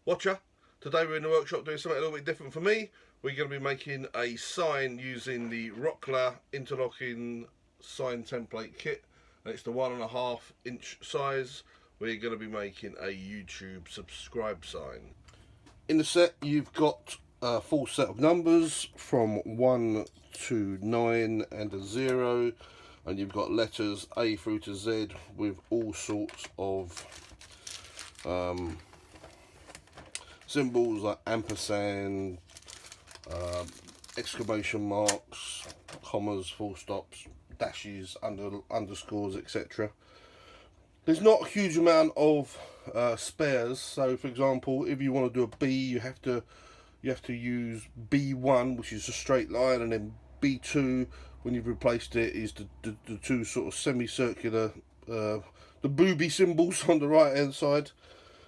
Watcher. Today we're in the workshop doing something a little bit different for me. We're going to be making a sign using the Rockler interlocking sign template kit, and it's the 1.5 inch size. We're going to be making a YouTube subscribe sign. In the set you've got a full set of numbers from 1 to 9 and a 0, and you've got letters A through to Z with all sorts of symbols like ampersand, exclamation marks, commas, full stops, dashes, underscores, etc. There's not a huge amount of spares, so for example if you want to do a B you have to use B1, which is a straight line, and then B2 when you've replaced it is the two sort of semicircular the booby symbols on the right hand side.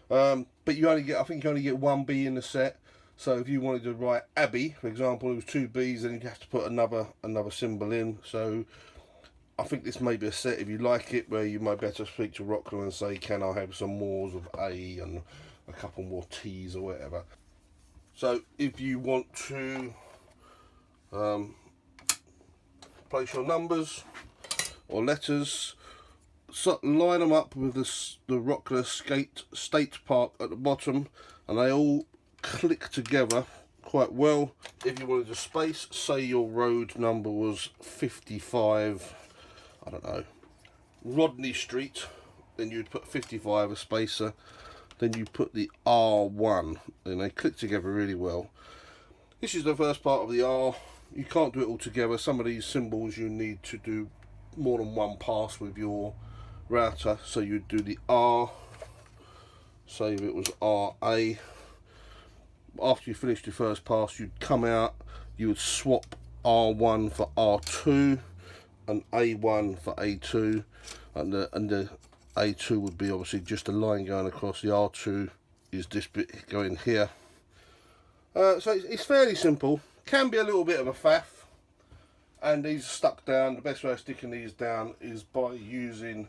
But you only get, I think you only get one B in the set. So if you wanted to write Abby, for example, it was 2 B's, then you'd have to put another symbol in. So I think this may be a set, if you like it, where you might better speak to Rockler and say, can I have some more of A and a couple more T's or whatever. So if you want to place your numbers or letters, so line them up with the Rockler state park at the bottom, and they all click together quite well. If you wanted to space, say your road number was 55, I don't know, Rodney Street, then you'd put 55 a spacer, then you put the R1, and they click together really well. This is the first part of the R. You can't do it all together. Some of these symbols you need to do more than one pass with your router, so you'd do the R, say if it was RA. After you finished your first pass, you'd come out, you would swap R1 for R2 and A1 for A2, and the A2 would be obviously just a line going across. The R2 is this bit going here. So it's fairly simple. Can be a little bit of a faff, and these are stuck down. The best way of sticking these down is by using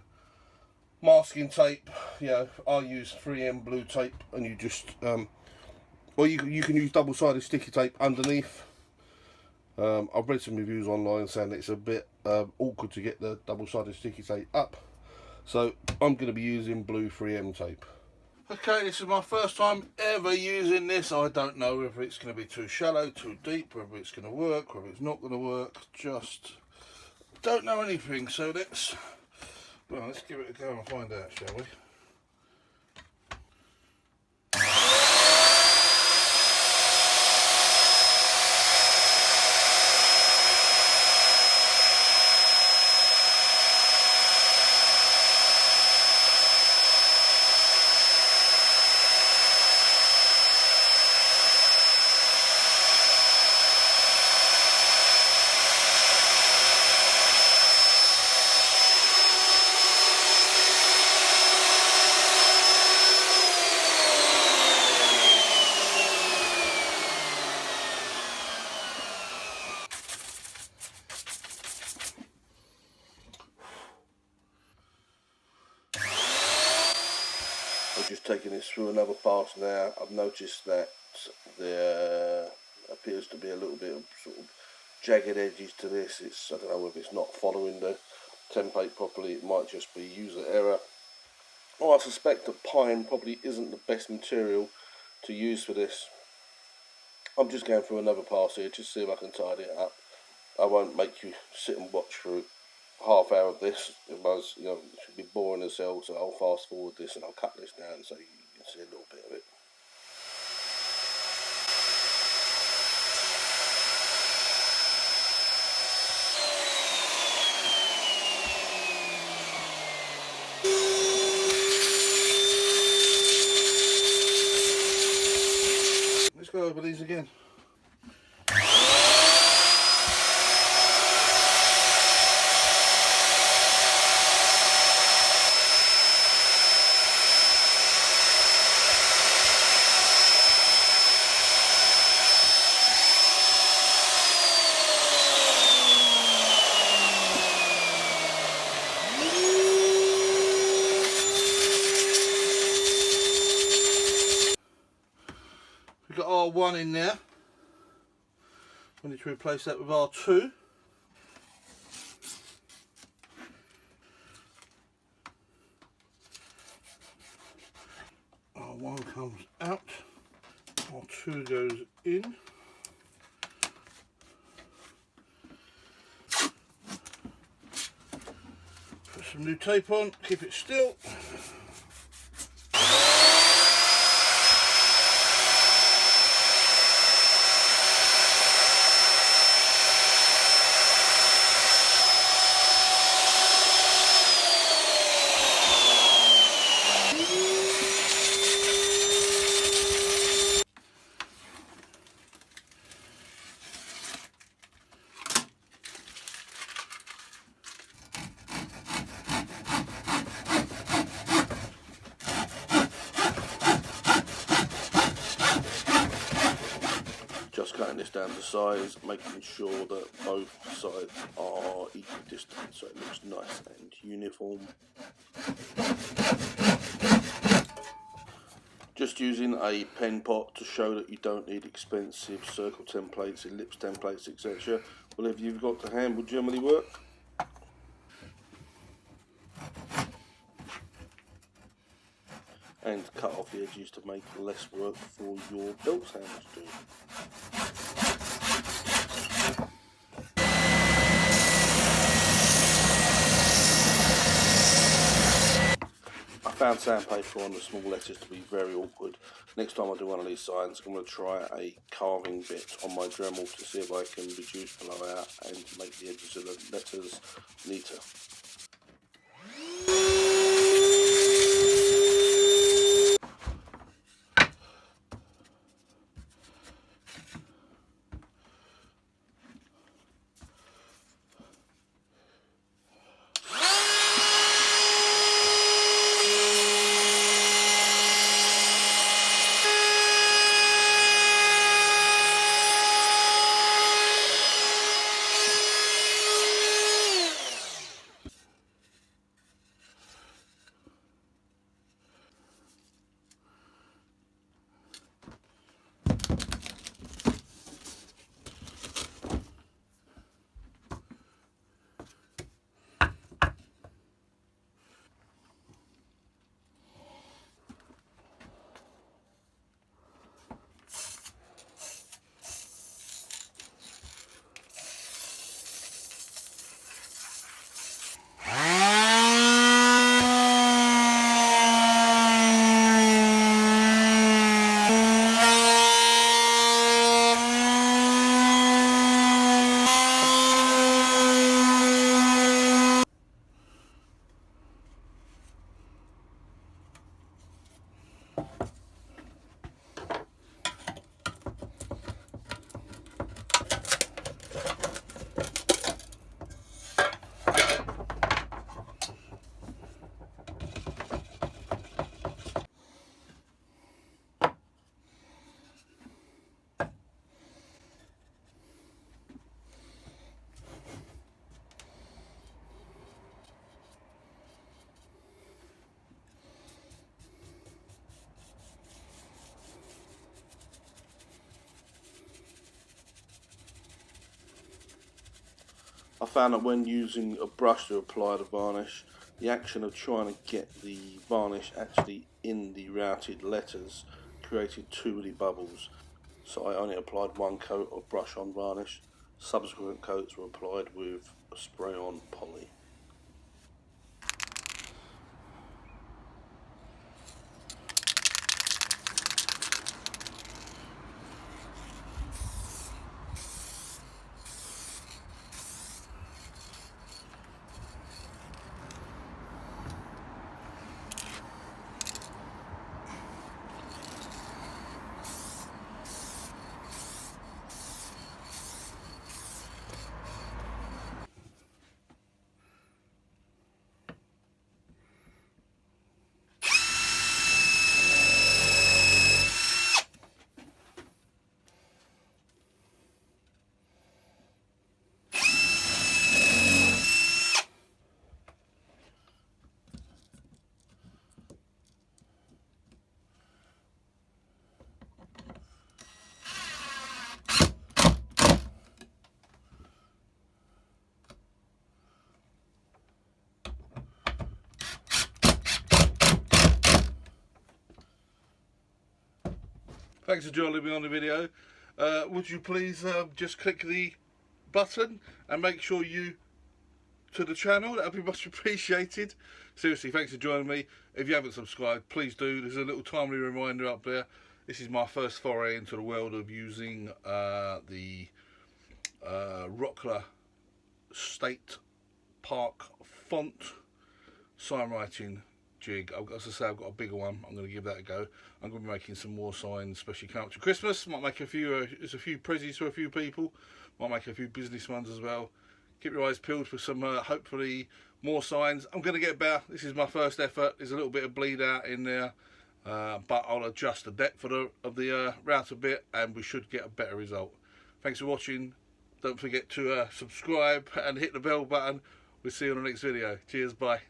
masking tape. I use 3M blue tape, and you just or you can use double-sided sticky tape underneath. I've read some reviews online saying it's a bit awkward to get the double-sided sticky tape up, so I'm going to be using blue 3M tape. Okay, this is my first time ever using this. I don't know whether it's going to be too shallow, too deep, whether it's going to work, whether it's not going to work. Just don't know anything, so let's give it a go and find out, shall we? I'm just taking this through another pass now. I've noticed that there appears to be a little bit of sort of jagged edges to this. I don't know whether it's not following the template properly. It might just be user error. I suspect that pine probably isn't the best material to use for this. I'm just going through another pass here, just see if I can tidy it up. I won't make you sit and watch through half hour of this. Otherwise, it should be boring as hell, so I'll fast forward this and I'll cut this down so you can see a little bit of it. Let's go over these again. We've got R1 in there. We need to replace that with R2. R1 comes out, R2 goes in. Put some new tape on, keep it still. Just cutting this down to size, making sure that both sides are equidistant so it looks nice and uniform. Just using a pen pot to show that you don't need expensive circle templates, ellipse templates, etc. Whatever you've got to hand will generally work. And cut off the edges to make less work for your belt handles to do. I found sandpaper on the small letters to be very awkward. Next time I do one of these signs, I'm going to try a carving bit on my Dremel to see if I can reduce blowout and make the edges of the letters neater. I found that when using a brush to apply the varnish, the action of trying to get the varnish actually in the routed letters created too many bubbles. So I only applied one coat of brush on varnish. Subsequent coats were applied with a spray on poly. Thanks for joining me on the video. Would you please just click the button and make sure you to the channel? That would be much appreciated. Seriously, thanks for joining me. If you haven't subscribed, please do. There's a little timely reminder up there. This is my first foray into the world of using the Rockler State Park font sign writing jig. As I say, I've got a bigger one. I'm going to give that a go. I'm going to be making some more signs, especially coming up to Christmas. Might make a few. There's a few prezzies for a few people. Might make a few business ones as well. Keep your eyes peeled for some hopefully more signs. I'm going to get better. This is my first effort. There's a little bit of bleed out in there, but I'll adjust the depth of the route a bit, and we should get a better result. Thanks for watching. Don't forget to subscribe and hit the bell button. We'll see you on the next video. Cheers, bye.